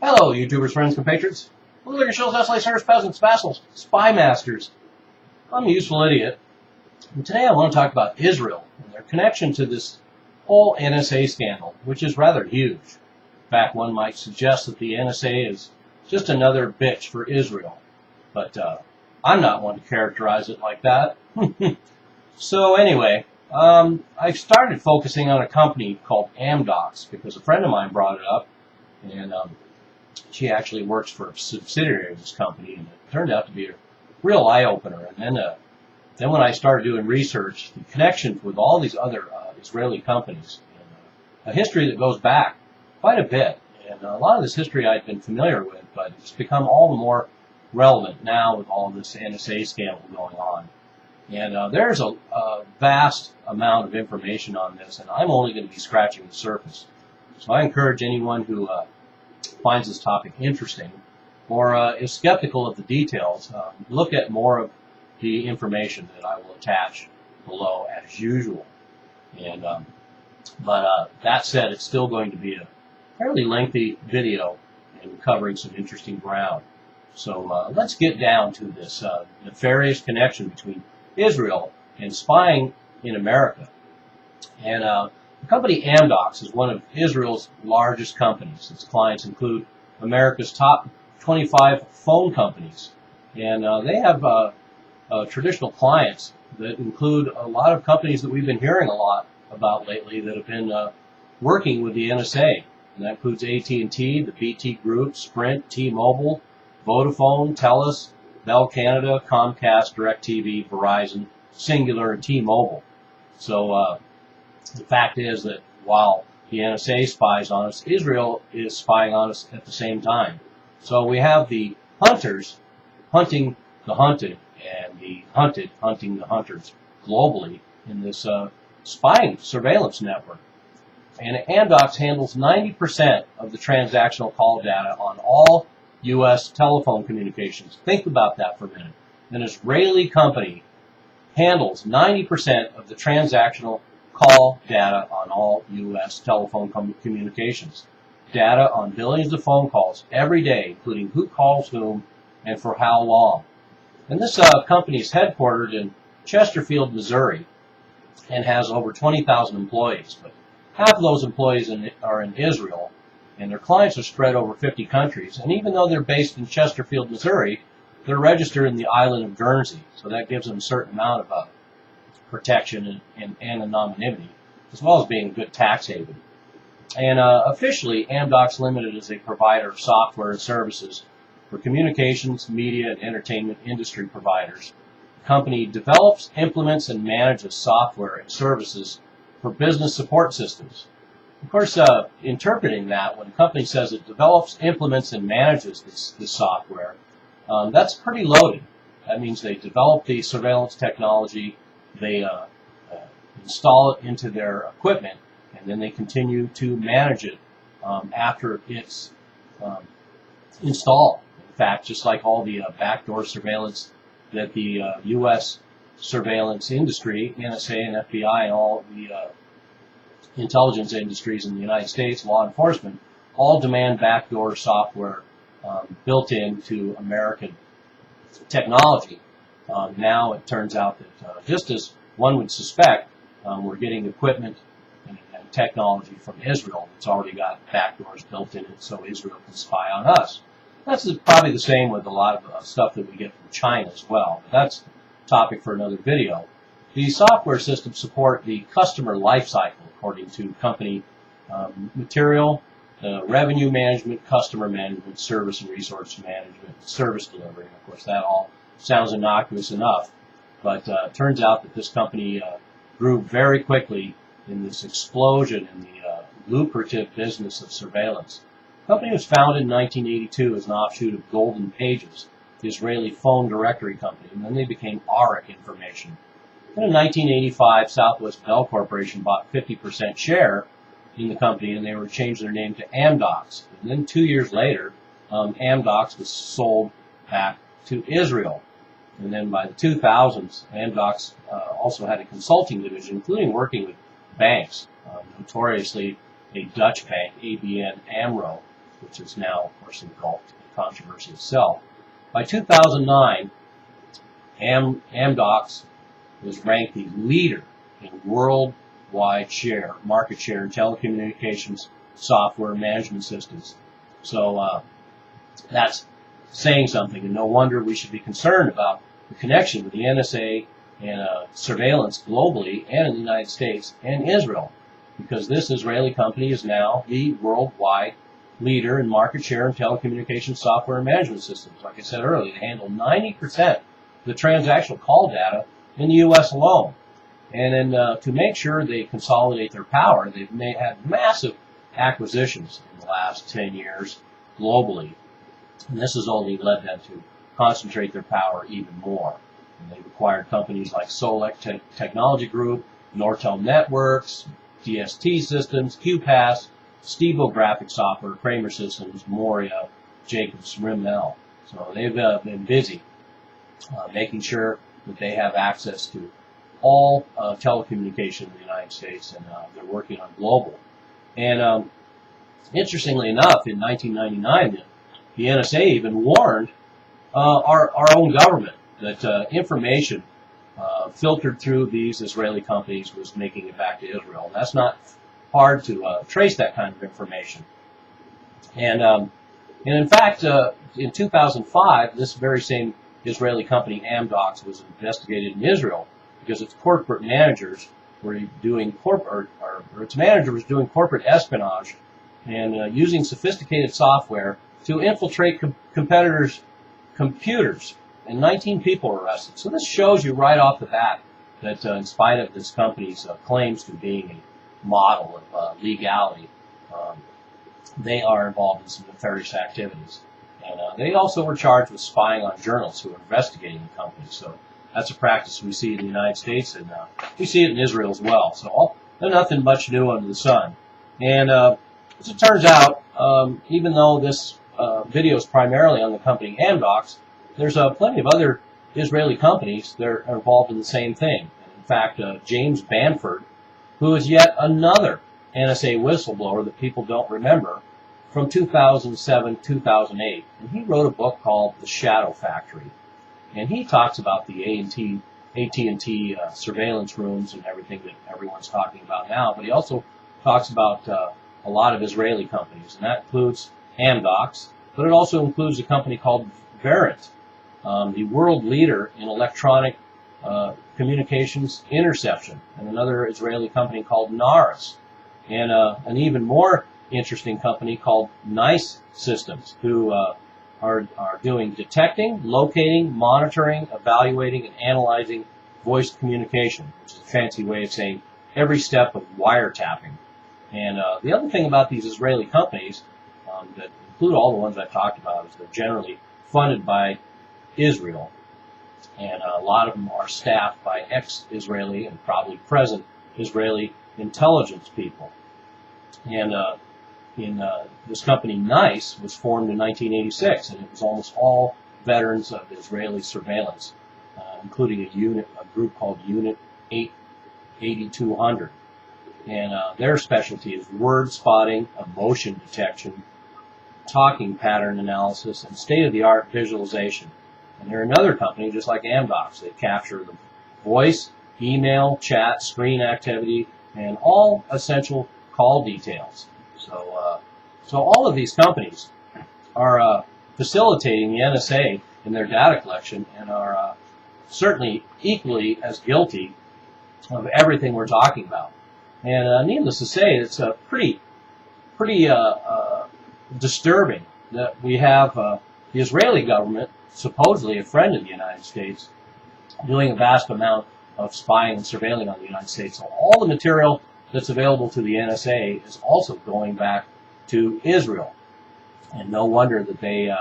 Hello, YouTubers, friends, compatriots, bootlegger shills, escalators, peasants, vassals, spy masters. I'm a useful idiot, and today I want to talk about Israel and their connection to this whole NSA scandal, which is rather huge. In fact, one might suggest that the NSA is just another bitch for Israel, but I'm not one to characterize it like that. So anyway, I started focusing on a company called Amdocs because a friend of mine brought it up, and she actually works for a subsidiary of this company, and it turned out to be a real eye-opener. And then when I started doing research, the connections with all these other Israeli companies, and, a history that goes back quite a bit. And a lot of this history I'd been familiar with, but it's become all the more relevant now with all this NSA scandal going on. And there's a vast amount of information on this, and I'm only going to be scratching the surface. So I encourage anyone who finds this topic interesting or is skeptical of the details, look at more of the information that I will attach below as usual. And but that said, it's still going to be a fairly lengthy video and covering some interesting ground. So let's get down to this nefarious connection between Israel and spying in America. And the company Amdocs is one of Israel's largest companies. Its clients include America's top 25 phone companies. And they have traditional clients that include a lot of companies that we've been hearing a lot about lately that have been working with the NSA. And that includes AT&T, the BT Group, Sprint, T-Mobile, Vodafone, TELUS, Bell Canada, Comcast, DirecTV, Verizon, Singular, and T-Mobile. So the fact is that while the NSA spies on us, Israel is spying on us at the same time. So we have the hunters hunting the hunted, and the hunted hunting the hunters globally in this spying surveillance network. And Amdocs handles 90% of the transactional call data on all U.S. telephone communications. Think about that for a minute. An Israeli company handles 90% of the transactional call data on all U.S. telephone communications. Data on billions of phone calls every day, including who calls whom and for how long. And this company is headquartered in Chesterfield, Missouri, and has over 20,000 employees. But half of those employees are in Israel, and their clients are spread over 50 countries. And even though they're based in Chesterfield, Missouri, they're registered in the island of Guernsey. So that gives them a certain amount of protection and anonymity, as well as being a good tax haven. And officially, Amdocs Limited is a provider of software and services for communications, media, and entertainment industry providers. The company develops, implements, and manages software and services for business support systems. Of course, interpreting that, when a company says it develops, implements, and manages this software, that's pretty loaded. That means they develop the surveillance technology, they install it into their equipment, and then they continue to manage it after it's installed. In fact, just like all the backdoor surveillance that the U.S. surveillance industry, NSA and FBI, and all the intelligence industries in the United States, law enforcement, all demand backdoor software built into American technology. Now it turns out that just as one would suspect, we're getting equipment and technology from Israel that's already got backdoors built in it so Israel can spy on us. That's probably the same with a lot of stuff that we get from China as well. That's a topic for another video. The software systems support the customer lifecycle according to company material, revenue management, customer management, service and resource management, service delivery. And of course, that all sounds innocuous enough, but it turns out that this company grew very quickly in this explosion in the lucrative business of surveillance. The company was founded in 1982 as an offshoot of Golden Pages, the Israeli phone directory company, and then they became Arik Information. Then in 1985, Southwest Bell Corporation bought 50% share in the company, and they were changed their name to Amdocs. And then 2 years later, Amdocs was sold back to Israel. And then by the 2000s, Amdocs also had a consulting division, including working with banks, notoriously a Dutch bank, ABN AMRO, which is now, of course, engulfed in controversy itself. By 2009, Amdocs was ranked the leader in worldwide market share in telecommunications software management systems. So that's saying something, and no wonder we should be concerned about the connection with the NSA and surveillance globally and in the United States and Israel, because this Israeli company is now the worldwide leader in market share in telecommunications software and management systems. Like I said earlier, they handle 90% of the transactional call data in the U.S. alone. And then to make sure they consolidate their power, they've had massive acquisitions in the last 10 years globally. And this has only led them to concentrate their power even more. And they've acquired companies like Solec Technology Group, Nortel Networks, DST Systems, QPass, Stevo Graphic Software, Kramer Systems, Moria, Jacobs, Rimmel. So they've been busy making sure that they have access to all telecommunication in the United States, and they're working on global. And interestingly enough, in 1999, the NSA even warned our own government that information filtered through these Israeli companies was making it back to Israel. That's not hard to trace that kind of information. And in fact, in 2005, this very same Israeli company, Amdocs, was investigated in Israel because its corporate managers were doing its manager was doing corporate espionage and using sophisticated software to infiltrate competitors' computers. And 19 people were arrested. So this shows you right off the bat that in spite of this company's claims to being a model of legality, they are involved in some nefarious activities. And they also were charged with spying on journalists who were investigating the company. So that's a practice we see in the United States, and we see it in Israel as well. So there's nothing much new under the sun. And as it turns out, even though this video is primarily on the company Amdocs, there's plenty of other Israeli companies that are involved in the same thing. And in fact, James Bamford, who is yet another NSA whistleblower that people don't remember, from 2007, 2008. And he wrote a book called The Shadow Factory. And he talks about the AT&T surveillance rooms and everything that everyone's talking about now. But he also talks about a lot of Israeli companies, and that includes Amdocs, but it also includes a company called Verint, the world leader in electronic communications interception, and another Israeli company called Naris, and an even more interesting company called NICE Systems, who are doing detecting, locating, monitoring, evaluating, and analyzing voice communication, which is a fancy way of saying every step of wiretapping. And the other thing about these Israeli companies that include all the ones I've talked about is they're generally funded by Israel, and a lot of them are staffed by ex-Israeli and probably present Israeli intelligence people. And this company NICE was formed in 1986, and it was almost all veterans of Israeli surveillance, including a group called Unit 8200. And their specialty is word spotting, emotion detection, talking pattern analysis, and state-of-the-art visualization. And they're another company, just like Amdocs. They capture the voice, email, chat, screen activity, and all essential call details. So all of these companies are facilitating the NSA in their data collection and are certainly equally as guilty of everything we're talking about. And needless to say, it's pretty disturbing that we have the Israeli government, supposedly a friend of the United States, doing a vast amount of spying and surveilling on the United States. So all the material that's available to the NSA is also going back to Israel. And no wonder that they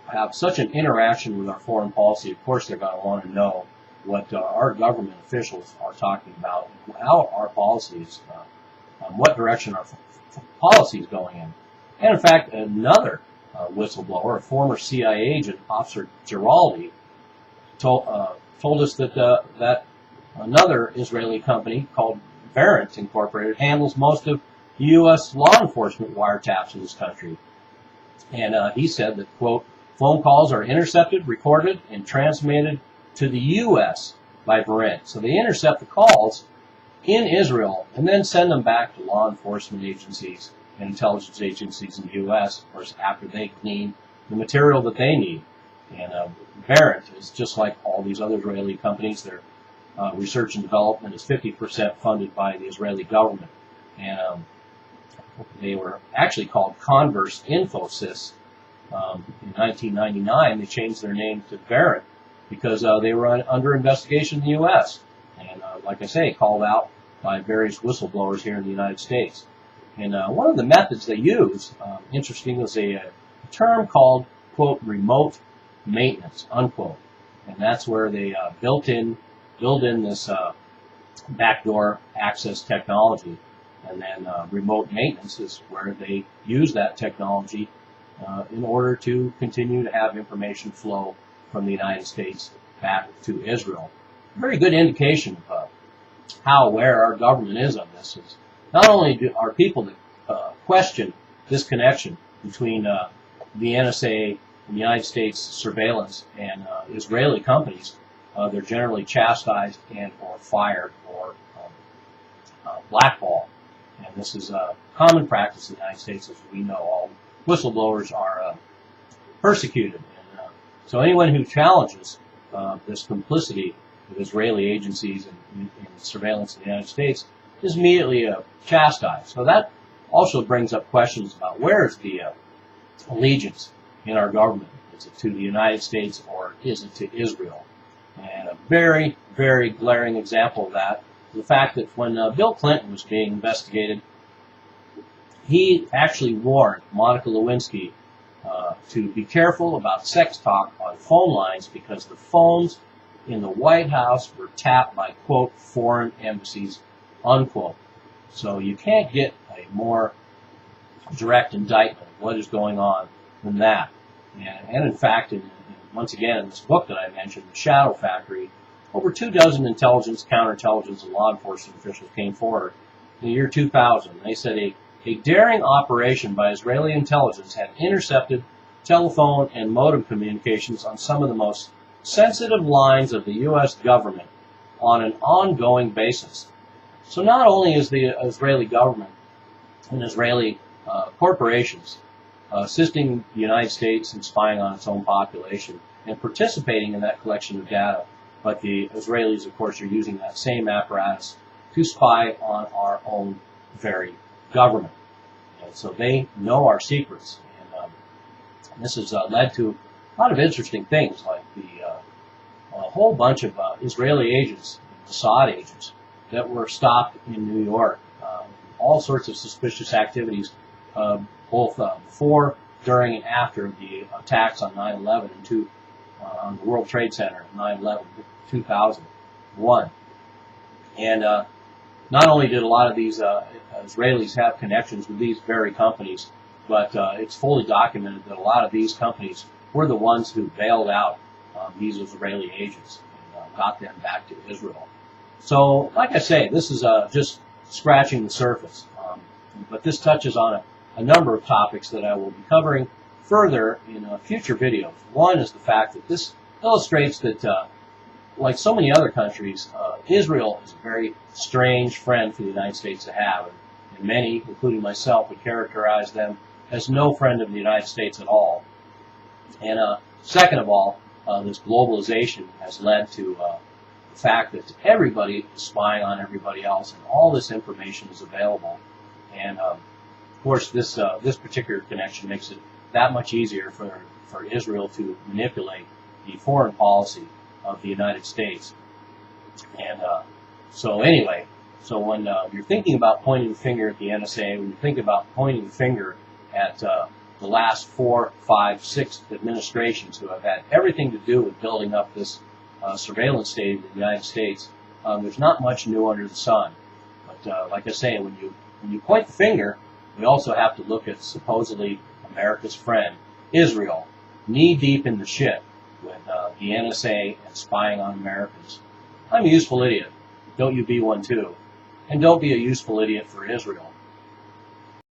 have such an interaction with our foreign policy. Of course, they're going to want to know what our government officials are talking about, how our policies, what direction our policy is going in. And in fact, another whistleblower, a former CIA agent, Officer Giraldi, told us that that another Israeli company called Verint Incorporated handles most of the U.S. law enforcement wiretaps in this country. And he said that, quote, phone calls are intercepted, recorded, and transmitted to the U.S. by Berin. So they intercept the calls in Israel and then send them back to law enforcement agencies and intelligence agencies in the U.S., of course, after they glean the material that they need. And Berin is just like all these other Israeli companies. Their research and development is 50% funded by the Israeli government. And they were actually called Converse Infosys. In 1999, they changed their name to Berin because they were under investigation in the U.S. And like I say, called out by various whistleblowers here in the United States. And one of the methods they use, interesting, was a term called, quote, remote maintenance, unquote. And that's where they build in this backdoor access technology. And then remote maintenance is where they use that technology in order to continue to have information flow from the United States back to Israel. A very good indication of how aware our government is of this is not only are people that question this connection between the NSA and the United States surveillance and Israeli companies, they're generally chastised and or fired or blackballed. And this is a common practice in the United States, as we know. All whistleblowers are persecuted. And so anyone who challenges this complicity with Israeli agencies in surveillance in the United States is immediately chastised. So that also brings up questions about where is the allegiance in our government. Is it to the United States or is it to Israel? And a very, very glaring example of that is the fact that when Bill Clinton was being investigated, he actually warned Monica Lewinsky to be careful about sex talk on phone lines because the phones in the White House were tapped by, quote, foreign embassies, unquote. So you can't get a more direct indictment of what is going on than that. And in fact, once again, in this book that I mentioned, The Shadow Factory, over 24 intelligence, counterintelligence, and law enforcement officials came forward in the year 2000. They said a daring operation by Israeli intelligence had intercepted telephone and modem communications on some of the most sensitive lines of the U.S. government on an ongoing basis. So not only is the Israeli government and Israeli corporations assisting the United States in spying on its own population and participating in that collection of data, but the Israelis, of course, are using that same apparatus to spy on our own very government. And so they know our secrets. And this has led to a lot of interesting things, like a whole bunch of Israeli agents, Mossad agents, that were stopped in New York. All sorts of suspicious activities, both before, during, and after the attacks on 9/11 and on the World Trade Center, 9/11, 2001. And not only did a lot of these Israelis have connections with these very companies, but it's fully documented that a lot of these companies were the ones who bailed out these Israeli agents and got them back to Israel. So, like I say, this is just scratching the surface. But this touches on a number of topics that I will be covering further in future videos. One is the fact that this illustrates that, like so many other countries, Israel is a very strange friend for the United States to have. And many, including myself, would characterize them as no friend of the United States at all. And second of all, this globalization has led to the fact that everybody is spying on everybody else, and all this information is available. And of course, this particular connection makes it that much easier for Israel to manipulate the foreign policy of the United States. And so anyway, so when you're thinking about pointing the finger at the NSA, when you think about pointing the finger at the last 4, 5, 6 administrations who have had everything to do with building up this surveillance state in the United States, there's not much new under the sun. But like I say, when you point the finger, we also have to look at supposedly America's friend, Israel, knee-deep in the shit with the NSA and spying on Americans. I'm a useful idiot. Don't you be one too. And don't be a useful idiot for Israel.